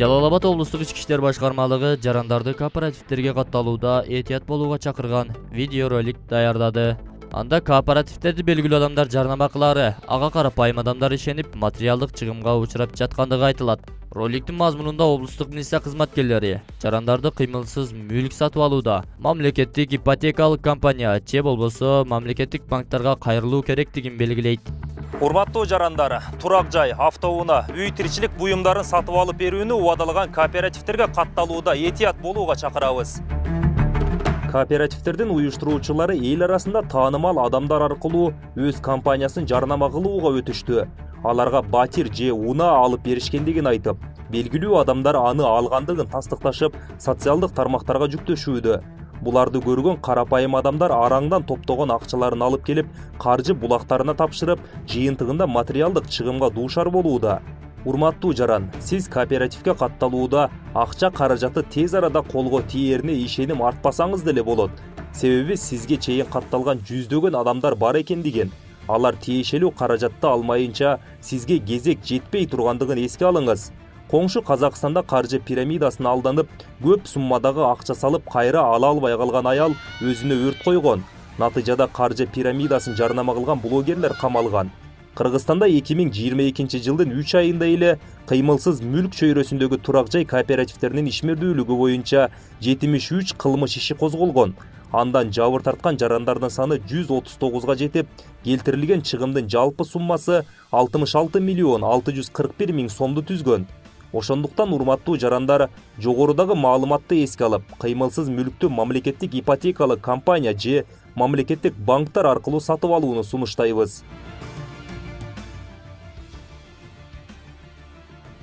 Жалал Абад облустук ички иштер башкармалыгы жарандарды кооперативтерге катталууда этият болууга чакырган видеоролик даярдады. Анда кооперативтерди белгилүү адамдар жарнама ага карапайым адамдар ишенип, материалдык чыгымга учурап жаткандыгы айтылат. Роликтин мазмунунда облустук милиция кызматкерлери жарандарды кыймылсыз мүлк сатып алууда мамлекеттик ипотекалык компания же болбосо мамлекеттик банктарга кайрылуу керектигин белгилейт. Урматтуу жарандары, турак жай, автоунаа, үй тиричилик буюмдарын сатып алып берүүнү убадалаган кооперативтерге катталууда этият болууга чакырабыз. Кооперативтердин уюштуруучулары эл арасында таанымал адамдар аркылуу өз компаниясын жарнама кылууга өтүштү. Аларга батир же унаа алып беришкендигин айтып, белгилүү адамдар аны алгандыгын тастыкташып, социалдык тармактарга жүктөшүүдө. Буларды көргөн карапайым адамдар араңдан топтогон акчаларын алып келип, каржы булактарына тапшырып, жыйынтыгында материалдык чыгымга дуушар болууда. Урматтуу жаран, сиз кооперативге катталууда акча каражаты тез арада колго тиерине ишеним артпасаңыз деле болот. Себеби сизге чейин катталган жүздөгөн адамдар бар экендигин, алар тиешелүү каражатты алмайынча сизге кезек жетпей тургандыгын эске алыңыз. Коңшу Казакстанда каржы пирамидасына алданып, көп суммадагы акча салып кайра ала албай калган аял өзүнө өрт койгон. Натыйжада каржы пирамидасын жарнама кылган блогерлер камалган. Кыргызстанда 2022 жылдын 3 айында эле кыймылсыз мүлк чөйрөсүндөгү турак жай кооперативтеринин ишмердүүлүгү боюнча 73 кылмыш иши козголгон. Андан жабыр тарткан жарандардын саны 139га жетип, келтирилген чыгымдын жалпы суммасы 66 миллион 641 миң сомду түзгөн. Ошондуктан урматтуу жарандар, жогорудагы маалыматты эске алып, кыймылсыз мүлктү мамлекеттик ипотекалык компания же мамлекеттик банктар аркылуу сатып алууну сунуштайбыз.